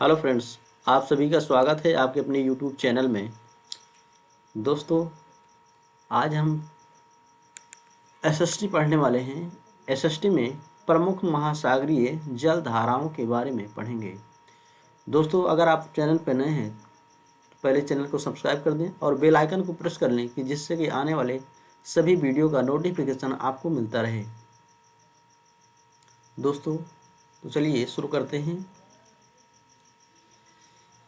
Hello friends, आप सभी का स्वागत है आपके अपने यूट्यूब चैनल में। दोस्तों, आज हम एसएसटी पढ़ने वाले हैं। एसएसटी में प्रमुख महासागरीय जल धाराओं के बारे में पढ़ेंगे। दोस्तों, अगर आप चैनल पर नए हैं तो पहले चैनल को सब्सक्राइब कर दें और बेल आइकन को प्रेस कर लें कि जिससे कि आने वाले सभी वीडियो का नोटिफिकेशन आपको मिलता रहे। दोस्तों, तो चलिए शुरू करते हैं।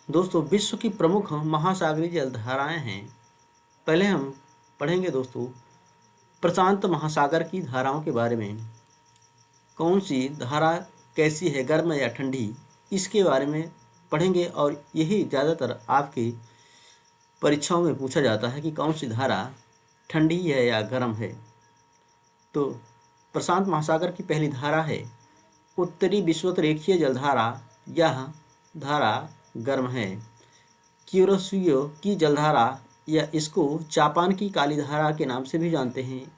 दोस्तों, विश्व की प्रमुख महासागरीय जलधाराएं हैं। पहले हम पढ़ेंगे दोस्तों प्रशांत महासागर की धाराओं के बारे में। कौन सी धारा कैसी है, गर्म या ठंडी, इसके बारे में पढ़ेंगे। और यही ज़्यादातर आपकी परीक्षाओं में पूछा जाता है कि कौन सी धारा ठंडी है या गर्म है। तो प्रशांत महासागर की पहली धारा है उत्तरी विषुवत-रेखीय जलधारा। यह धारा गर्म है। क्यूरोसियो की जलधारा या इसको जापान की काली धारा के नाम से भी जानते हैं,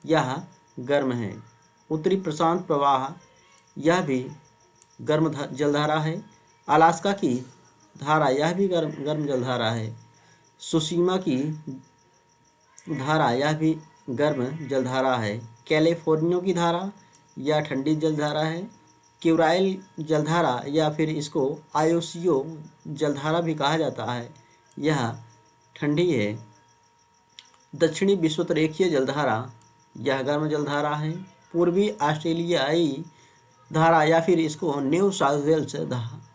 यह गर्म है। उत्तरी प्रशांत प्रवाह, यह भी गर्म जलधारा है। अलास्का की धारा, यह भी गर्म जलधारा है। सुशीमा की धारा, यह भी गर्म जलधारा है। कैलिफोर्निया की धारा, यह ठंडी जलधारा है। क्यूराइल जलधारा या फिर इसको आयोसियो जलधारा भी कहा जाता है, यह ठंडी है। दक्षिणी विषुवत-रेखीय जलधारा, यह गर्म जलधारा है। पूर्वी ऑस्ट्रेलियाई धारा या फिर इसको न्यू साउथ वेल्स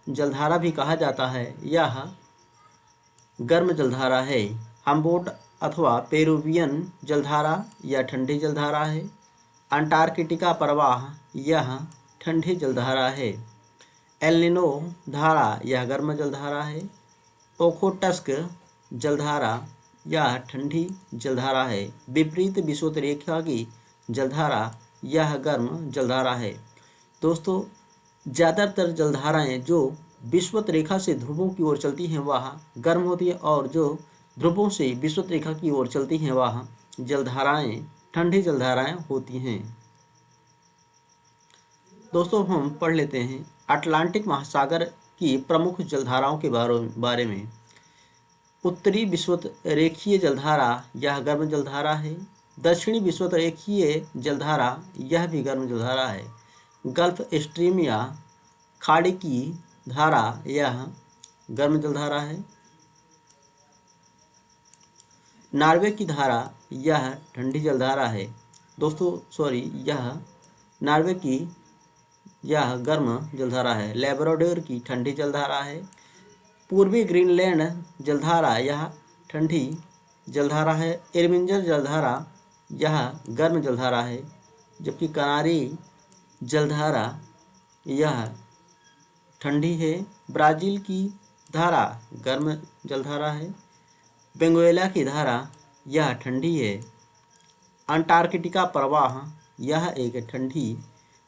जलधारा भी कहा जाता है, यह गर्म जलधारा है। हम्बोल्ट अथवा पेरुवियन जलधारा, यह ठंडी जलधारा है। अंटार्कटिका प्रवाह, यह ठंडी जलधारा है। एल निनो धारा, यह गर्म जलधारा है। ओखोटस्क जलधारा, यह ठंडी जलधारा है। विपरीत विषुवत रेखा की जलधारा, यह गर्म जलधारा है। दोस्तों, ज़्यादातर जलधाराएं जो विषुवत रेखा से ध्रुवों की ओर चलती हैं वह गर्म होती है, और जो ध्रुवों से विषुवत रेखा की ओर चलती हैं वह जलधाराएं ठंडी जलधाराएं होती हैं। दोस्तों, हम पढ़ लेते हैं अटलांटिक महासागर की प्रमुख जलधाराओं के बारे में। उत्तरी विषुवत रेखीय जलधारा, यह गर्म जलधारा है। दक्षिणी विषुवत रेखीय जलधारा, यह भी गर्म जलधारा है। गल्फ स्ट्रीम या खाड़ी की धारा, यह गर्म जलधारा है। नॉर्वे की धारा, यह ठंडी जलधारा है। दोस्तों यह नॉर्वे की यह गर्म जलधारा है। लेब्राडोर की ठंडी जलधारा है। पूर्वी ग्रीनलैंड जलधारा, यह ठंडी जलधारा है। इरविंजर जलधारा, यह गर्म जलधारा है। जबकि कनारी जलधारा, यह ठंडी है। ब्राज़ील की धारा गर्म जलधारा है। वेनेजुएला की धारा, यह ठंडी है। अंटार्कटिका प्रवाह, यह एक ठंडी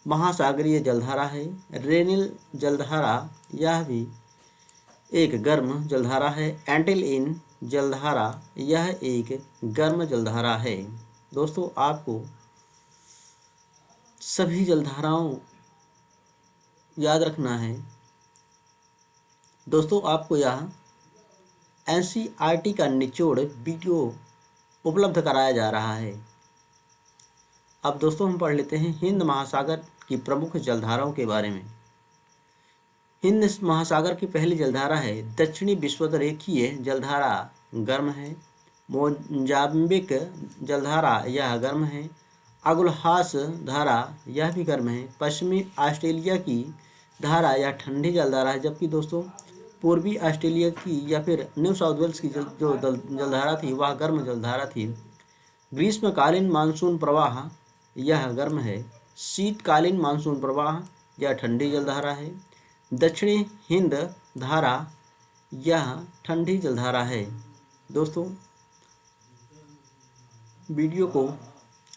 महासागरीय जलधारा है। रेनिल जलधारा, यह भी एक गर्म जलधारा है। एंटिलियन जलधारा, यह एक गर्म जलधारा है। दोस्तों, आपको सभी जलधाराओं याद रखना है। दोस्तों, आपको यह एनसीईआरटी का निचोड़ वीडियो उपलब्ध कराया जा रहा है। अब दोस्तों, हम पढ़ लेते हैं हिंद महासागर की प्रमुख जलधाराओं के बारे में। हिंद महासागर की पहली जलधारा है दक्षिणी विषुवत-रेखीय जलधारा, गर्म है। मोजाम्बिक जलधारा, यह गर्म है। अगुलहास धारा, यह भी गर्म है। पश्चिमी ऑस्ट्रेलिया की धारा, यह ठंडी जलधारा है। जबकि दोस्तों, पूर्वी ऑस्ट्रेलिया की या फिर न्यू साउथ वेल्स की जो जलधारा थी वह गर्म जलधारा थी। ग्रीष्मकालीन मानसून प्रवाह, यह गर्म है। शीतकालीन मानसून प्रवाह, यह ठंडी जलधारा है। दक्षिणी हिंद धारा, यह ठंडी जलधारा है। दोस्तों, वीडियो को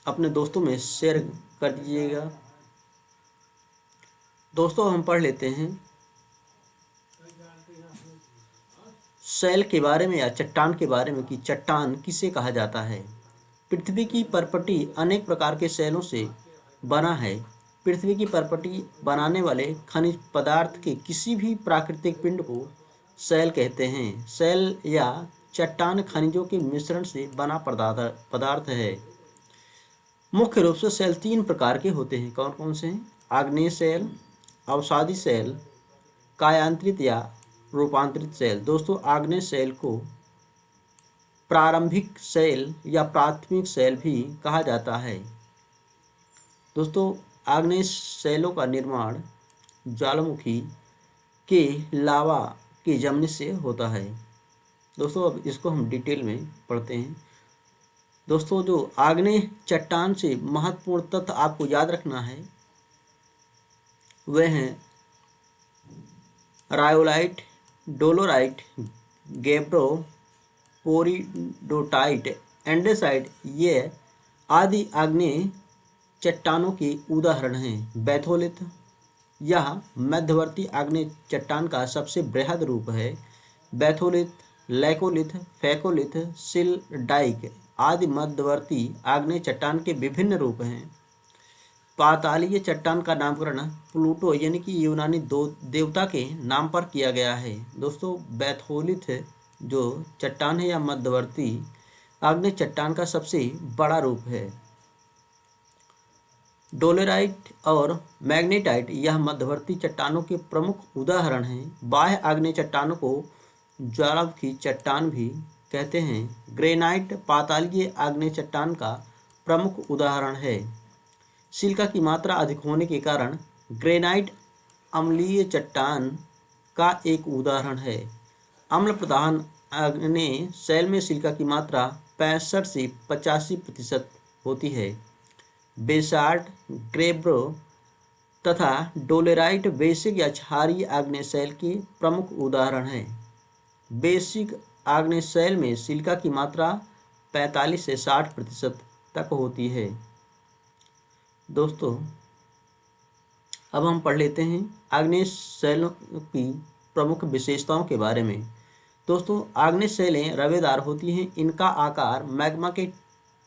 अपने दोस्तों में शेयर कर दीजिएगा। दोस्तों, हम पढ़ लेते हैं शैल के बारे में या चट्टान के बारे में कि चट्टान किसे कहा जाता है। पृथ्वी की परपटी अनेक प्रकार के शैलों से बना है। पृथ्वी की परपटी बनाने वाले खनिज पदार्थ के किसी भी प्राकृतिक पिंड को शैल कहते हैं। शैल या चट्टान खनिजों के मिश्रण से बना पदार्थ है। मुख्य रूप से शैल 3 प्रकार के होते हैं। कौन कौन से हैं? आग्नेय शैल, अवसादी शैल, कायांतरित या रूपांतरित शैल। दोस्तों, आग्नेय शैल को प्रारंभिक शैल या प्राथमिक शैल भी कहा जाता है। दोस्तों, आग्नेय शैलों का निर्माण ज्वालामुखी के लावा के जमने से होता है। दोस्तों, अब इसको हम डिटेल में पढ़ते हैं। दोस्तों, जो आग्नेय चट्टान से महत्वपूर्ण तथ्य आपको याद रखना है वह हैं रायोलाइट, डोलोराइट, गैब्रो, पोरिडोटाइट, एंडेसाइट, ये आदि आग्नेय चट्टानों के उदाहरण हैं। बैथोलिथ यह मध्यवर्ती आग्नेय चट्टान का सबसे बृहद रूप है। बैथोलिथ, लैकोलिथ, फैकोलिथ, सिलडाइक आदि मध्यवर्ती आग्नेय चट्टान के विभिन्न रूप हैं। पातालीय चट्टान का नामकरण प्लूटो यानी कि यूनानी देवता के नाम पर किया गया है। दोस्तों, बैथोलिथ जो चट्टान है या मध्यवर्ती आग्नेय चट्टान का सबसे बड़ा रूप है। डोलेराइट और मैग्नेटाइट यह मध्यवर्ती चट्टानों के प्रमुख उदाहरण हैं। बाह्य आग्नेय चट्टानों को ज्वालामुखी चट्टान भी कहते हैं। ग्रेनाइट पातालीय आग्नेय चट्टान का प्रमुख उदाहरण है। सिलिका की मात्रा अधिक होने के कारण ग्रेनाइट अम्लीय चट्टान का एक उदाहरण है। अम्ल प्रधान आग्नेय शैल में सिलिका की मात्रा 65 से 85% होती है। बेसाल्ट, ग्रेब्रो तथा डोलेराइट बेसिक या क्षारीय आग्नेय शैल के प्रमुख उदाहरण हैं। बेसिक आग्नेय शैल में सिलिका की मात्रा 45 से 60% तक होती है। दोस्तों, अब हम पढ़ लेते हैं आग्नेय शैलों की प्रमुख विशेषताओं के बारे में। दोस्तों, आग्नेय शैलें रवेदार होती हैं। इनका आकार मैग्मा के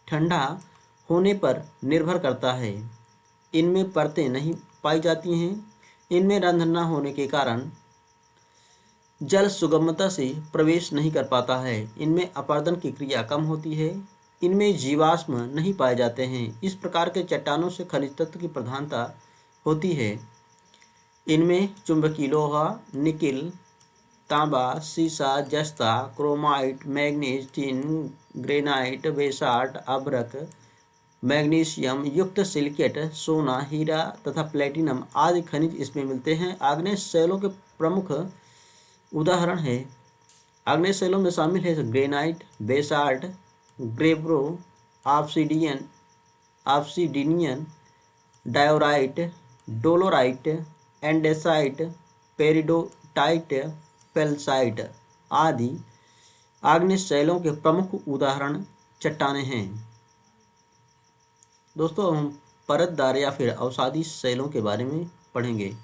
ठंडा होने पर निर्भर करता है। इनमें परतें नहीं पाई जाती हैं। इनमें रंध्र न होने के कारण जल सुगमता से प्रवेश नहीं कर पाता है। इनमें अपरदन की क्रिया कम होती है। इनमें जीवाश्म नहीं पाए जाते हैं। इस प्रकार के चट्टानों से खनिज तत्व की प्रधानता होती है। इनमें चुंबकीय लोहा, निकिल, तांबा, सीसा, जस्ता, chromite, manganese, tin, granite, basalt, अभ्रक, मैग्नीशियम युक्त सिलिकेट, सोना, हीरा तथा प्लेटिनम आदि खनिज इसमें मिलते हैं। आग्नेय शैलों के प्रमुख उदाहरण है। आग्नेय शैलों में शामिल है granite, basalt, gabbro, obsidian, diorite, dolerite, andesite, peridotite, felsite आदि आग्नेय शैलों के प्रमुख उदाहरण चट्टानें हैं। दोस्तों, हम परतदार या फिर अवसादी शैलों के बारे में पढ़ेंगे।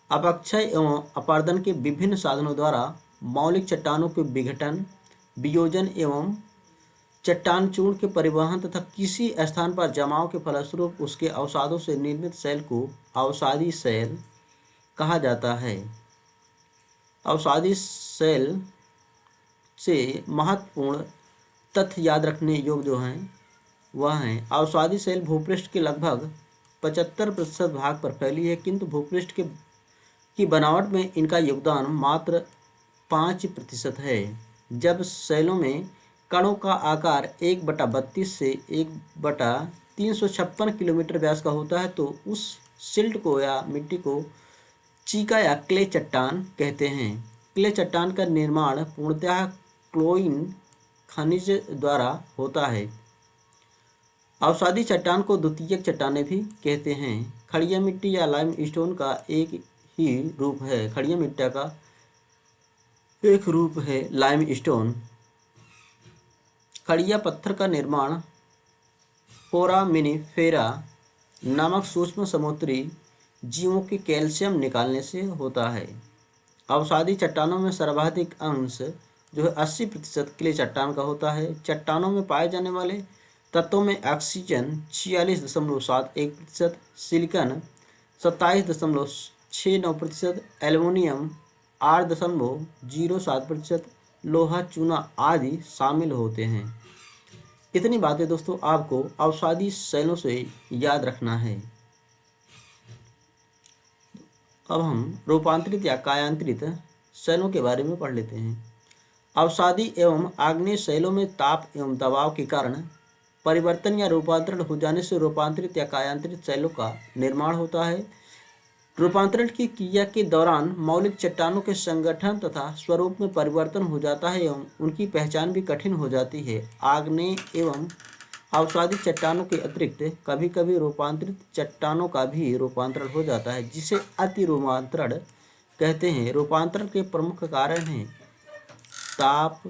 अपक्षय एवं अपर्दन के विभिन्न साधनों द्वारा मौलिक चट्टानों के विघटन, वियोजन एवं चट्टान चूर्ण के परिवहन तथा किसी स्थान पर जमाव के फलस्वरूप उसके अवसादों से निर्मित शैल को अवसादी शैल कहा जाता है। अवसादी शैल से महत्वपूर्ण तथ्य याद रखने योग्य जो हैं वह हैं अवसादी शैल भूपृष्ठ के लगभग 75% भाग पर फैली है, किंतु भूपृष्ठ की बनावट में इनका योगदान मात्र 5% है। जब शैलों में कणों का आकार 1/32 से 1/356 किलोमीटर व्यास का होता है तो उस सिल्ट को या मिट्टी को चीका या क्ले चट्टान कहते हैं। क्ले चट्टान का निर्माण पूर्णतः क्लोइन खनिज द्वारा होता है। अवसादी चट्टान को द्वितीयक चट्टानें भी कहते हैं। खड़िया मिट्टी या लाइम स्टोन का एक ही रूप है। खड़िया मिट्टी का एक रूप है लाइम स्टोन। खड़िया पत्थर का निर्माण फोरामिनिफेरा नामक सूक्ष्म समुद्री जीवों के कैल्शियम निकालने से होता है। अवसादी चट्टानों में सर्वाधिक अंश जो है 80% क्ले चट्टान का होता है। चट्टानों में पाए जाने वाले तत्वों में ऑक्सीजन 46.71%, सिलिकॉन 27.69%, एल्युमिनियम 8.07%, लोहा चूना आदि शामिल होते हैं। इतनी बातें दोस्तों आपको अवसादी शैलों से याद रखना है। अब हम रूपांतरित या कायांतरित शैलों के बारे में पढ़ लेते हैं। अवसादी एवं आग्नेय शैलों में ताप एवं दबाव के कारण परिवर्तन या रूपांतरण हो जाने से रूपांतरित या कायांतरित शैलों का निर्माण होता है। रूपांतरण की क्रिया के दौरान मौलिक चट्टानों के संगठन तथा स्वरूप में परिवर्तन हो जाता है एवं उनकी पहचान भी कठिन हो जाती है। आग्नेय एवं अवसादी चट्टानों के अतिरिक्त कभी कभी रूपांतरित चट्टानों का भी रूपांतरण हो जाता है, जिसे अति रूपांतरण कहते हैं। रूपांतरण के प्रमुख कारण हैं ताप,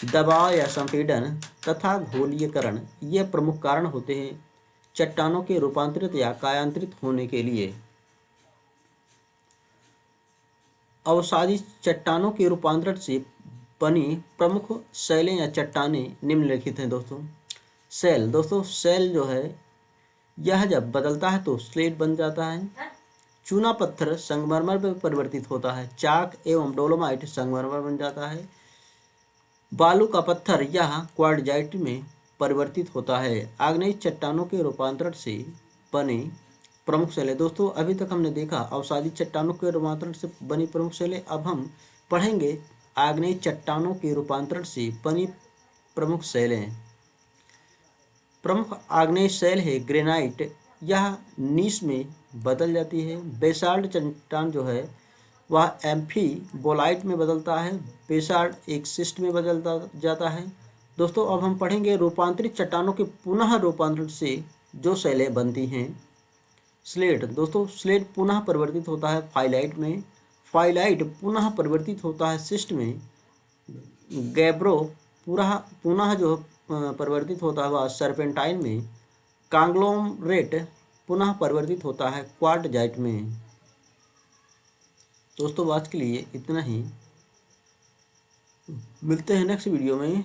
दबाव या संपीड़न तथा घोलीयकरण। ये प्रमुख कारण होते हैं चट्टानों के रूपांतरित या कायांतरित होने के लिए। अवसादी चट्टानों के रूपांतरण से बनी प्रमुख शैलें या चट्टानें निम्नलिखित हैं दोस्तों। शैल दोस्तों, शैल जो है यह जब बदलता है तो स्लेट बन जाता है। चूना पत्थर संगमरमर में परिवर्तित होता है। चाक एवं डोलोमाइट संगमरमर बन जाता है। बालू का पत्थर यह क्वार्टजाइट में परिवर्तित होता है। आग्नेय चट्टानों के रूपांतरण से बने प्रमुख शैलें। दोस्तों अभी तक हमने देखा अवसादी चट्टानों के रूपांतरण से बनी प्रमुख शैलें। अब हम पढ़ेंगे आग्नेय चट्टानों के रूपांतरण से बनी प्रमुख शैलें। प्रमुख आग्नेय शैल है ग्रेनाइट, यह नीस में बदल जाती है। बेसाल्ट चट्टान जो है वह एम्फीबोलाइट में बदलता है। बेसाल्ट एक सिस्ट में बदल जाता है। दोस्तों अब हम पढ़ेंगे रूपांतरित चट्टानों के पुनः रूपांतरण से जो शैलें बनती हैं। स्लेट दोस्तों, स्लेट पुनः परिवर्तित होता है फाइलाइट में। फाइलाइट पुनः परिवर्तित होता है सिस्ट में। गैब्रो पुनः जो परिवर्तित होता है वह सर्पेंटाइन में। कांग्लोमरेट पुनः परिवर्तित होता है क्वार्टजाइट में। दोस्तों आज के लिए इतना ही, मिलते हैं नेक्स्ट वीडियो में।